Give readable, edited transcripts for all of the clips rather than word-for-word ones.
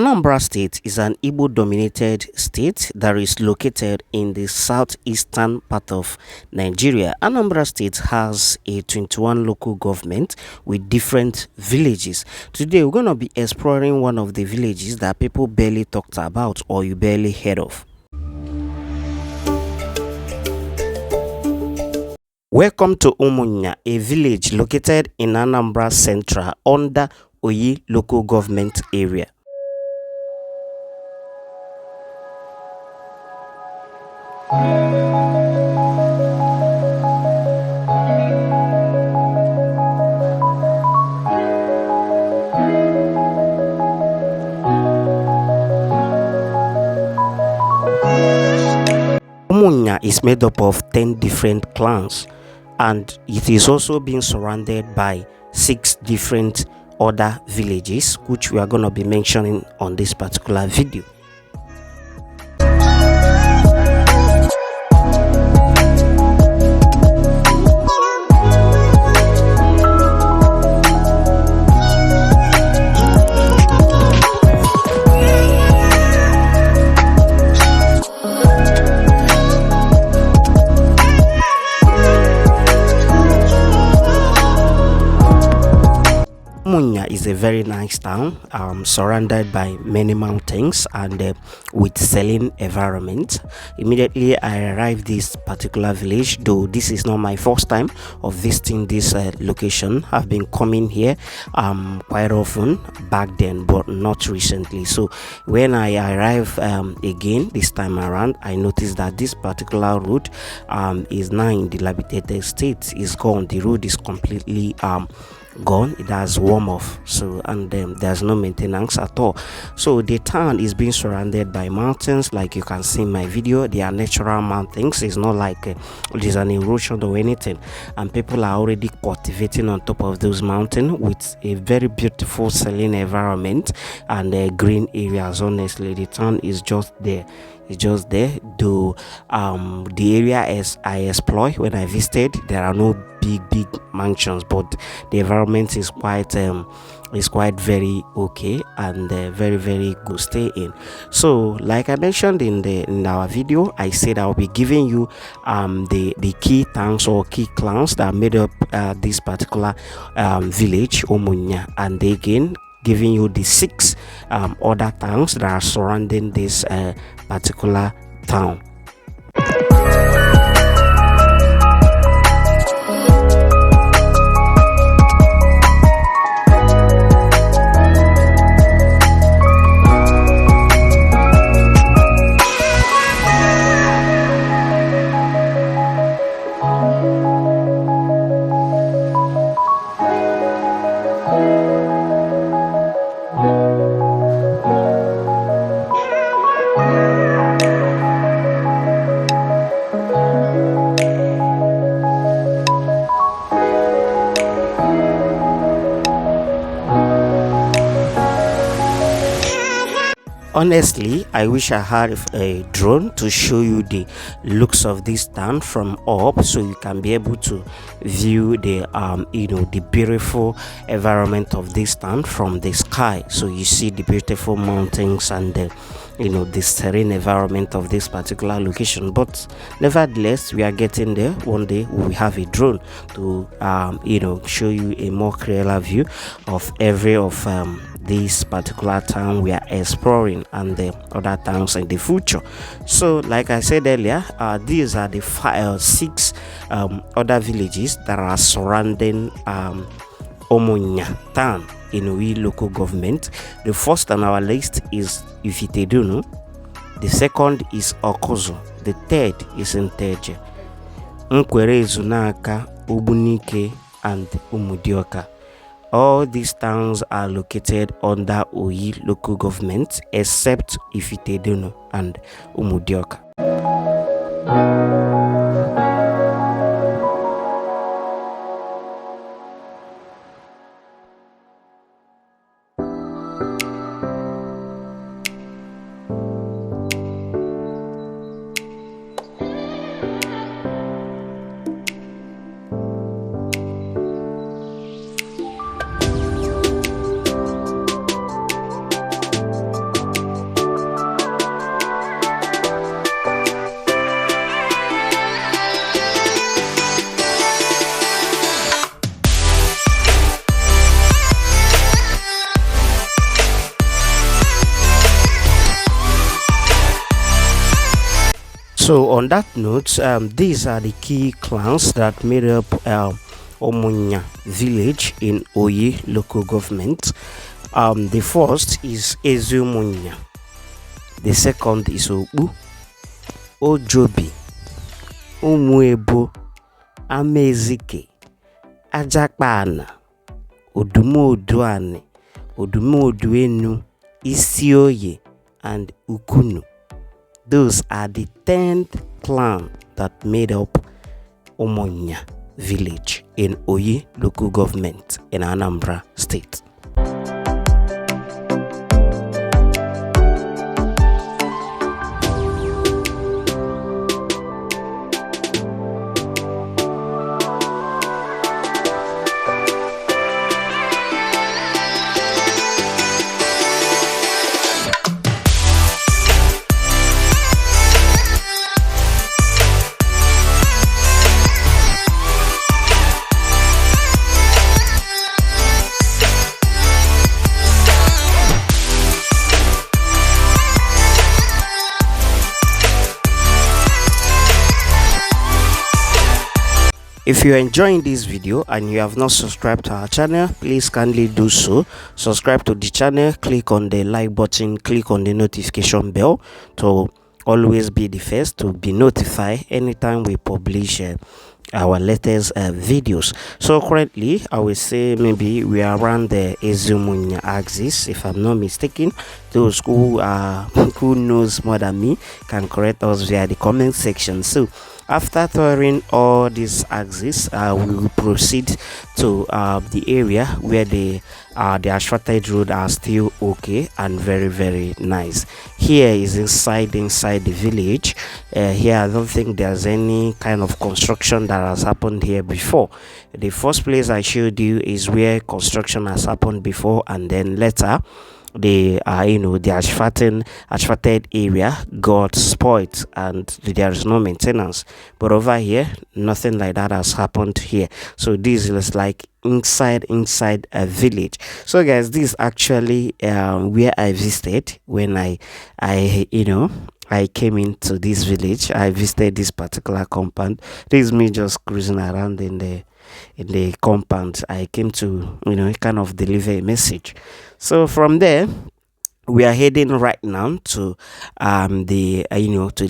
Anambra State is an Igbo-dominated state that is located in the southeastern part of Nigeria. Anambra State has a 21 local government with different villages. Today, we're going to be exploring one of the villages that people barely talked about or you barely heard of. Welcome to Umuna, a village located in Anambra Central under Oyi local government area. Umuna is made up of 10 different clans, and it is also being surrounded by 6 different other villages, which we are going to be mentioning on this particular video. Umuna is a very nice town, surrounded by many mountains and with serene environment. Immediately I arrived this particular village, though this is not my first time of visiting this location. I've been coming here quite often back then, but not recently. So when I arrived again this time around, I noticed that this particular road is now in dilapidated state. It's gone. The road is completely gone. It has warm off, so and there's no maintenance at all. So the town is being surrounded by mountains, like you can see in my video. They are natural mountains. It's not like there's an erosion or anything, and people are already cultivating on top of those mountains with a very beautiful serene environment and green areas. Honestly, the town is just there. It's just there. Though the area as I explored when I visited, there are no big mansions, but the environment is quite very okay and very good stay in. So like I mentioned in our video, I said I'll be giving you the key towns or key clans that made up this particular village, Umuna, and again giving you the 6 other towns that are surrounding this particular town. Honestly, I wish I had a drone to show you the looks of this town from up, so you can be able to view the the beautiful environment of this town from the sky. So you see the beautiful mountains and the serene environment of this particular location. But nevertheless, we are getting there. One day we will have a drone to show you a more clearer view of every of this particular town we are exploring and the other towns in the future. So like I said earlier, these are the 6 other villages that are surrounding Umuna town in Oyi local government. The first on our list is Ifitedunu, the second is Okozo, the third is Nteje, Nkwere Zunaka, Ubunike, and Umudioka. All these towns are located under Oyi local government except Ifitedunu and Umudioka. So on that note, these are the key clans that made up Umunya village in Oyi local government. The first is Ezumunya. The second is Obu, Ojobi, Umuebo, Amezike, Ajakpana, Odumoduane, Odumoduenu, Isioye, and Ukunu. Those are the 10th clan that made up Umunya village in Oyi local government in Anambra state. If you're enjoying this video and you have not subscribed to our channel, please kindly do so. Subscribe to the channel, click on the like button, click on the notification bell to always be the first to be notified anytime we publish our latest videos. So currently I will say maybe we are around the Ezumunya axis, if I'm not mistaken. Those who knows more than me can correct us via the comment section. So after touring all these axes, we will proceed to the area where the asphalted road are still okay and very nice. Here is inside the village. Here I don't think there's any kind of construction that has happened here before. The first place I showed you is where construction has happened before, and then later the asphalted area got spoiled and there is no maintenance. But over here, nothing like that has happened here. So this is like inside a village. So guys, this is actually where I visited when I came into this village. I visited this particular compound. This is me just cruising around in the compound. I came to kind of deliver a message. So from there, we are heading right now to the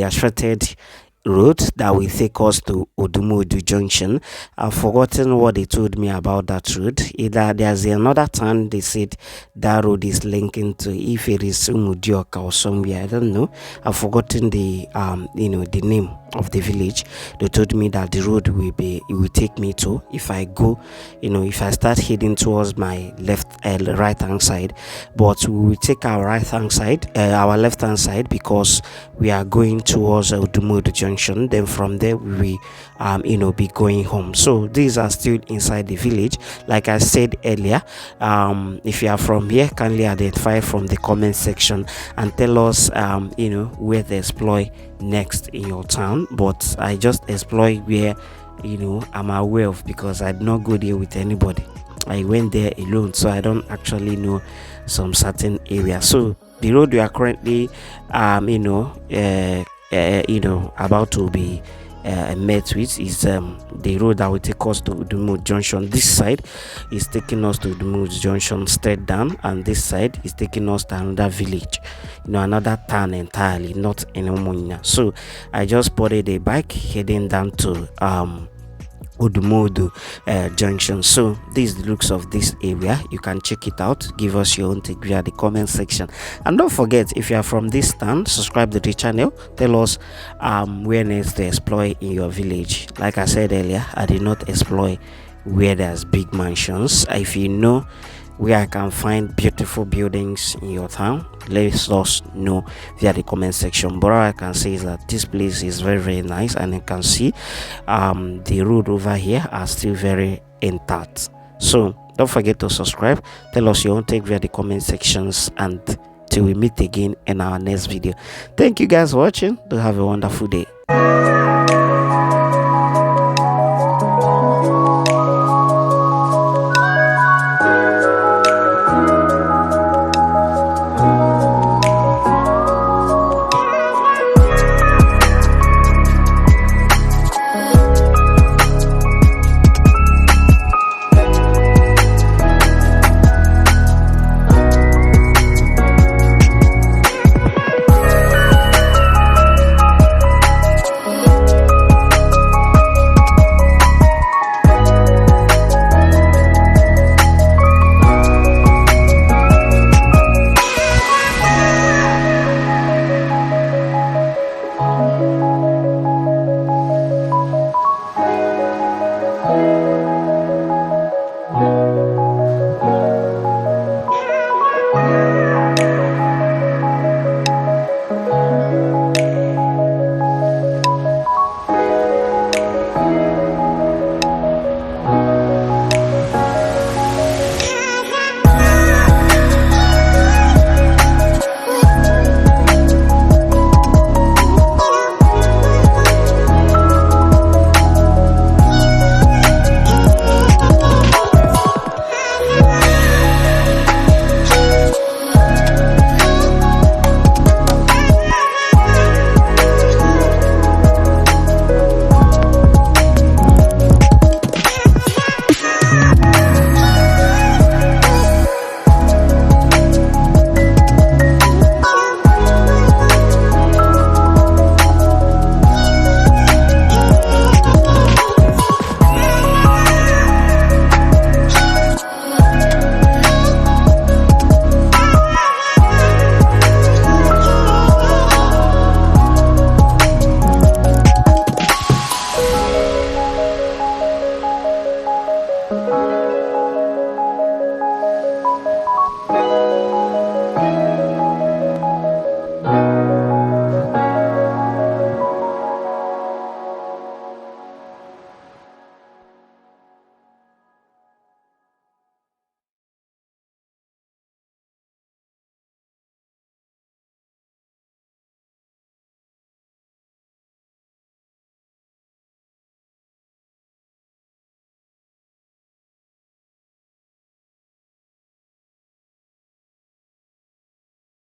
asphalted road that will take us to Odumodu Junction. I've forgotten what they told me about that road. Either there's another town they said that road is linking to, if it is Umudioka or somewhere, I don't know. I've forgotten the the name of the village. They told me that the road will take me to, if I go, if I start heading towards my right hand side, but we will take our right hand side, our left hand side, because we are going towards Odumodu Junction. Then from there we be going home. So these are still inside the village. Like I said earlier, if you are from here, kindly identify from the comment section and tell us where to exploit next in your town. But I just exploit where I'm aware of, because I did not go there with anybody. I went there alone, so I don't actually know some certain areas. So the road we are currently about to be met with is the road that will take us to Odumodu Junction. This side is taking us to Odumodu Junction straight down, and this side is taking us to another village, another town entirely, not in Umunya. So I just boarded a bike heading down to Odumodu Junction. So this is the looks of this area. You can check it out. Give us your own take via the comment section, and don't forget, if you are from this town, subscribe to the channel. Tell us where next to exploit in your village. Like I said earlier, I did not exploit where there's big mansions. If you know where I can find beautiful buildings in your town, let us know via the comment section. But all I can say is that this place is very nice, and you can see the road over here are still very intact. So don't forget to subscribe. Tell us your own take via the comment sections, and till we meet again in our next video. Thank you guys for watching. Do have a wonderful day.